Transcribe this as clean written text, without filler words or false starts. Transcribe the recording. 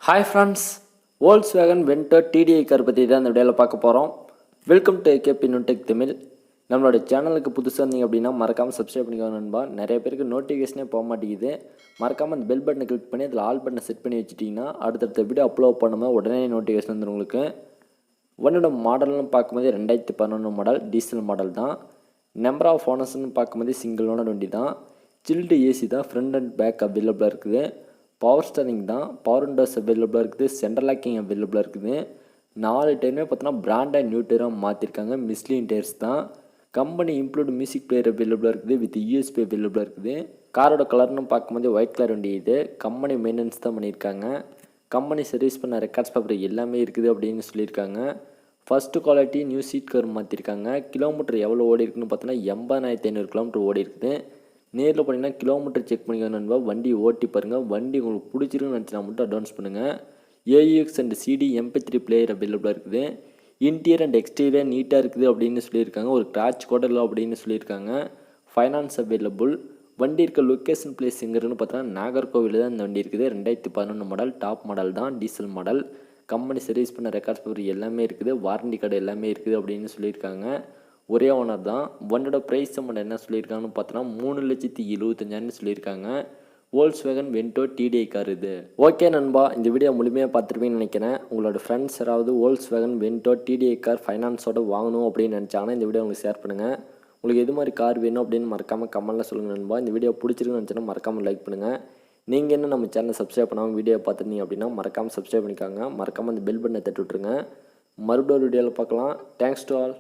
Hi friends, VOLKSWAGEN VENTO TDI car பற்றி தான் இந்த வீடியோவில் பார்க்க போகிறோம். Welcome to AKB NEWTECH Tamil. நம்மளோட சேனலுக்கு புதுசாக இருந்தீங்க அப்படின்னா மறக்காமல் சப்ஸ்கிரைப் பண்ணிக்கோங்க நண்பா. நிறைய பேருக்கு நோட்டிஃபிகேஷனே போக மாட்டேங்குது. மறக்காமல் அந்த பெல் பட்டனை கிளிக் பண்ணி அதில் ஆல் பட்டனை செட் பண்ணி வச்சுட்டிங்கன்னா அடுத்தடுத்த வீடியோ அப்லோட் பண்ணும்போது உடனே நோட்டிஃபிகேஷன் வந்துடும் உங்களுக்கு. வண்டியோட மாடல்னு பார்க்கும்போது 2011 மாடல் டீசல் மாடல் தான். நம்பர் ஆஃப் ஓனர்ஸ்னு பார்க்கும்போது சிங்கிள் ஓனர் வண்டி தான். சில்டு ஏசி தான், ஃப்ரண்ட் அண்ட் பேக் அவைலபிளாக இருக்குது. பவர் ஸ்டரிங் தான், பவர் விண்டோஸ் அவைலபிளாக இருக்குது. சென்ட்ரல் லாக்கிங் அவைலபிளாக இருக்குது. 4 டயருமே பார்த்தோன்னா பிராண்டட் நியூ டயராக மாற்றிருக்காங்க. மிஸ்லின் டயர்ஸ் தான். கம்பெனி இன்க்ளூட் மியூசிக் பிளேயர் அவைலபிளாக இருக்குது. வித் யூஎஸ்பி அவைலபிளாக இருக்குது. காரோட கலர்னு பார்க்கும்போது ஒயிட் கலர் வண்டி இது. கம்பெனி மெயின்டெனன்ஸ் தான் பண்ணியிருக்காங்க. கம்பெனி சர்வீஸ் பண்ண ரெக்கார்ட்ஸ் பேப்பர் எல்லாமே இருக்குது அப்படின்னு சொல்லியிருக்காங்க. First quality new seat cover மாற்றிருக்காங்க. கிலோமீட்டர் எவ்வளோ ஓடி இருக்குன்னு பார்த்தோன்னா 80,500 கிலோமீட்டர் ஓடி இருக்குது. நேரில் போனீங்கன்னா கிலோமீட்டர் செக் பண்ணிக்கோங்க நண்பா. வண்டி ஓட்டி பாருங்கள். வண்டி உங்களுக்கு பிடிச்சிருக்குன்னு நினச்சினா மட்டும் அட்வான்ஸ் பண்ணுங்கள். AUX and CD MP3 player அவைலபிளாக இருக்குது. இன்டீரியர் அண்ட் எக்ஸ்டீரியர் நீட்டாக இருக்குது அப்படின்னு சொல்லியிருக்காங்க. ஒரு கிராச் கூட இல்லை அப்படின்னு சொல்லியிருக்காங்க. Finance available. வண்டி இருக்க லொக்கேஷன் பிளேஸ் எங்கேன்னு பார்த்தோன்னா நாகர்கோவில் தான் இந்த வண்டி இருக்குது. 2011 மாடல், டாப் மாடல் தான், டீசல் மாடல். கம்பெனி சர்வீஸ் பண்ண ரெக்கார்ட்ஸ் பேப்பர் எல்லாமே இருக்குது. வாரண்டி கார்டு எல்லாமே இருக்குது அப்படின்னு சொல்லியிருக்காங்க. ஒரே ஓனர் தான். வண்டியோட ப்ரைஸ் அமௌண்ட் என்ன சொல்லியிருக்காங்கன்னு பார்த்தோன்னா 3,75,000 சொல்லியிருக்காங்க. VOLKSWAGEN VENTO TDI கார் இது. ஓகே நண்பா, இந்த வீடியோ முழுமையாக பார்த்துருப்பீங்கன்னு நினைக்கிறேன். உங்களோட ஃப்ரெண்ட்ஸ் யாராவது VOLKSWAGEN VENTO TDI கார் ஃபைனான்ஸோட வாங்கணும் அப்படின்னு நினச்சாங்கன்னா இந்த வீடியோ உங்களுக்கு ஷேர் பண்ணுங்கள். உங்களுக்கு எது மாதிரி கார் வேணும் அப்படின்னு மறக்காமல் கமெண்ட்டில் சொல்லுங்கள் நண்பா. இந்த வீடியோ பிடிச்சிருக்குன்னு நினச்சோன்னா மறக்காமல் லைக் பண்ணுங்கள். நீங்கள் என்ன நம்ம சேனலை சப்ஸ்கிரைப் பண்ணாமல் வீடியோ பார்த்துருந்தீங்க அப்படின்னா மறக்காமல் சப்ஸ்கிரைப் பண்ணிக்காங்க. மறக்காமல் அந்த பெல் பட்டனை தட்டி விட்ருங்க. மறுபடியும் ஒரு வீடியோவில் பார்க்கலாம். Thanks to all.